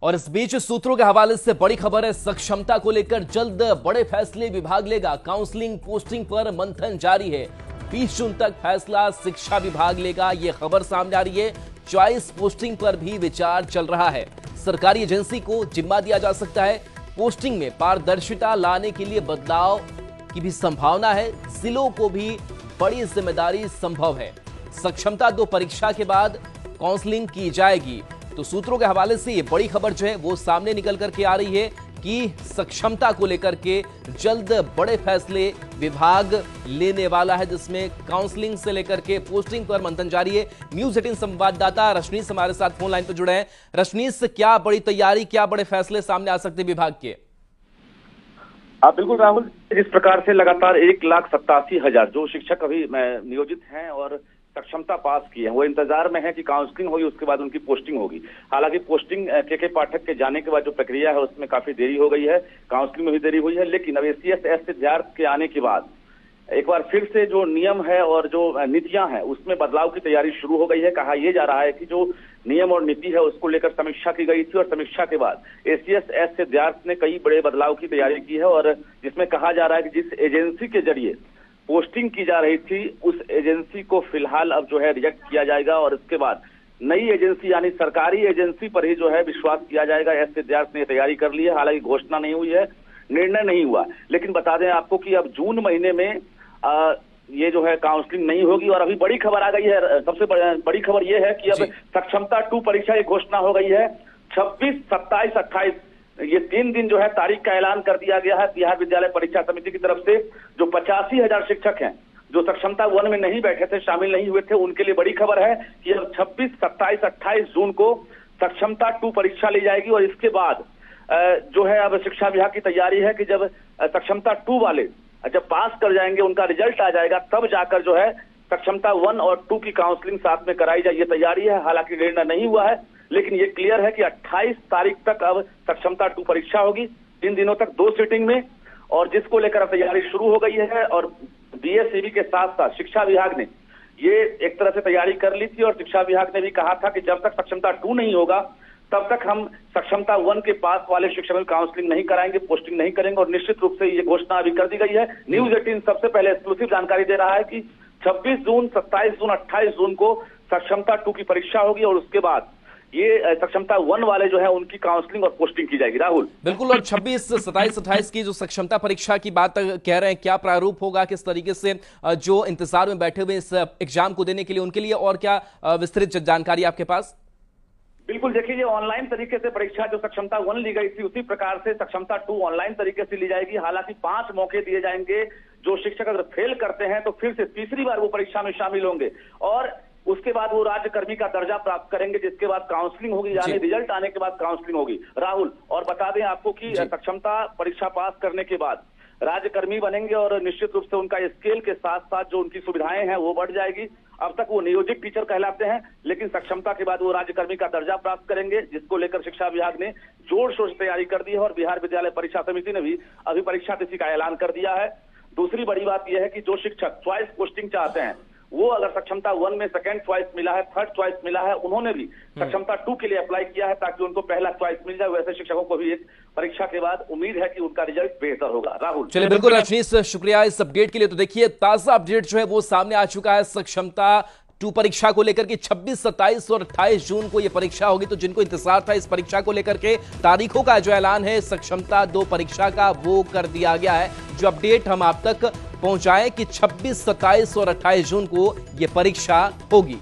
और इस बीच सूत्रों के हवाले से बड़ी खबर है, सक्षमता को लेकर जल्द बड़े फैसले विभाग लेगा। काउंसलिंग पोस्टिंग पर मंथन जारी है। 20 जून तक फैसला शिक्षा विभाग लेगा, यह खबर सामने आ रही है। चॉइस पोस्टिंग पर भी विचार चल रहा है। सरकारी एजेंसी को जिम्मा दिया जा सकता है। पोस्टिंग में पारदर्शिता लाने के लिए बदलाव की भी संभावना है। जिलों को भी बड़ी जिम्मेदारी संभव है। सक्षमता 2 परीक्षा के बाद काउंसलिंग की जाएगी। तो सूत्रों के हवाले से ये बड़ी खबर जो है वो सामने निकल करके आ रही है कि सक्षमता को लेकर के जल्द बड़े फैसले विभाग लेने वाला है, जिसमें काउंसलिंग से लेकर के पोस्टिंग पर मंथन जारी है। न्यूज़ 18 संवाददाता रशनीश हमारे साथ फोन लाइन पर जुड़े हैं। रशनीश, क्या बड़ी तैयारी, क्या बड़े फैसले सामने आ सकते विभाग के? बिल्कुल राहुल, जिस प्रकार से लगातार 1,87,000 जो शिक्षक अभी नियोजित हैं और सक्षमता पास की है, वो इंतजार में है कि काउंसलिंग होगी, उसके बाद उनकी पोस्टिंग होगी। हालांकि पोस्टिंग के पाठक के जाने के बाद जो प्रक्रिया है उसमें काफी देरी हो गई है, काउंसलिंग में भी देरी हुई है। लेकिन अब एसीएस विद्यार्थी के आने के बाद एक बार फिर से जो नियम है और जो नीतियां हैं उसमें बदलाव की तैयारी शुरू हो गई है। कहा यह जा रहा है कि जो नियम और नीति है उसको लेकर समीक्षा की गई थी और समीक्षा के बाद एसीएस विद्यार्थी ने कई बड़े बदलाव की तैयारी की है, और जिसमें कहा जा रहा है कि जिस एजेंसी के जरिए पोस्टिंग की जा रही थी उस एजेंसी को फिलहाल अब जो है रिजेक्ट किया जाएगा और इसके बाद नई एजेंसी यानी सरकारी एजेंसी पर ही जो है विश्वास किया जाएगा। एस विद्यार्थी ने तैयारी कर ली है। हालांकि घोषणा नहीं हुई है, निर्णय नहीं हुआ, लेकिन बता दें आपको कि अब जून महीने में ये जो है काउंसलिंग नहीं होगी। और अभी बड़ी खबर आ गई है, सबसे बड़ी खबर ये है कि अब सक्षमता 2 परीक्षा की घोषणा हो गई है। 26, 27, 28 ये 3 दिन जो है तारीख का ऐलान कर दिया गया है बिहार विद्यालय परीक्षा समिति की तरफ से। जो 85,000 शिक्षक हैं जो सक्षमता 1 में नहीं बैठे थे, शामिल नहीं हुए थे, उनके लिए बड़ी खबर है कि अब 26, 27, 28 जून को सक्षमता 2 परीक्षा ली जाएगी। और इसके बाद जो है अब शिक्षा विभाग की तैयारी है कि जब सक्षमता 2 वाले जब पास कर जाएंगे, उनका रिजल्ट आ जाएगा, तब जाकर जो है सक्षमता 1 और 2 की काउंसलिंग साथ में कराई जाए, ये तैयारी है। हालांकि निर्णय नहीं हुआ है, लेकिन ये क्लियर है कि 28 तारीख तक अब सक्षमता 2 परीक्षा होगी, 3 दिनों तक 2 सीटिंग में, और जिसको लेकर अब तैयारी शुरू हो गई है। और बीएसईबी के साथ साथ शिक्षा विभाग ने ये एक तरह से तैयारी कर ली थी और शिक्षा विभाग ने भी कहा था कि जब तक सक्षमता 2 नहीं होगा तब तक हम सक्षमता 1 के पास वाले शिक्षकों की काउंसलिंग नहीं कराएंगे, पोस्टिंग नहीं करेंगे। और निश्चित रूप से ये घोषणा अभी कर दी गई है। न्यूज़ 18 सबसे पहले एक्सक्लूसिव जानकारी दे रहा है कि 26 जून, 27 जून, 28 जून को सक्षमता 2 की परीक्षा होगी और उसके बाद ये सक्षमता 1 वाले जो है उनकी काउंसलिंग और पोस्टिंग की जाएगी। राहुल, बिल्कुल। और 26, 27, 28 की जो सक्षमता परीक्षा की बात कह रहे हैं, क्या प्रारूप होगा, किस तरीके से जो इंतजार में बैठे हुए इस एग्जाम को देने के लिए उनके लिए और क्या विस्तृत जानकारी आपके पास? बिल्कुल, देखिए ये ऑनलाइन तरीके से परीक्षा जो सक्षमता 1 ली गई थी उसी प्रकार से सक्षमता 2 ऑनलाइन तरीके से ली जाएगी। हालांकि 5 मौके दिए जाएंगे। जो शिक्षक अगर फेल करते हैं तो फिर से तीसरी बार वो परीक्षा में शामिल होंगे और उसके बाद वो राज्यकर्मी का दर्जा प्राप्त करेंगे, जिसके बाद काउंसलिंग होगी, यानी रिजल्ट आने के बाद काउंसलिंग होगी। राहुल, और बता दें आपको कि सक्षमता परीक्षा पास करने के बाद राज्यकर्मी बनेंगे और निश्चित रूप से उनका स्केल के साथ साथ जो उनकी सुविधाएं हैं वो बढ़ जाएगी। अब तक वो नियोजित टीचर कहलाते हैं, लेकिन सक्षमता के बाद वो राज्यकर्मी का दर्जा प्राप्त करेंगे, जिसको लेकर शिक्षा विभाग ने जोर शोर से तैयारी कर दी है। और बिहार विद्यालय परीक्षा समिति ने भी अभी परीक्षा तिथि का ऐलान कर दिया है। दूसरी बड़ी बात यह है कि जो शिक्षक चॉइस पोस्टिंग चाहते हैं, वो अगर सक्षमता 1 में सेकंड चॉइस मिला है, थर्ड चॉइस मिला है, उन्होंने भी सक्षमता 2 के लिए अप्लाई किया है ताकि उनको पहला चॉइस मिल जाए। वैसे शिक्षकों को भी एक परीक्षा के बाद उम्मीद है कि उनका रिजल्ट बेहतर होगा। राहुल, चलिए, बिल्कुल रशनीश, शुक्रिया इस अपडेट के लिए। तो देखिए, ताजा अपडेट जो है वो सामने आ चुका है। सक्षमता 2 परीक्षा को लेकर के 26, 27 और 28 जून को यह परीक्षा होगी। तो जिनको इंतजार था इस परीक्षा को लेकर के, तारीखों का जो ऐलान है सक्षमता 2 परीक्षा का वो कर दिया गया है। जो अपडेट हम आप तक पहुंचाएं कि 26, 27 और 28 जून को यह परीक्षा होगी।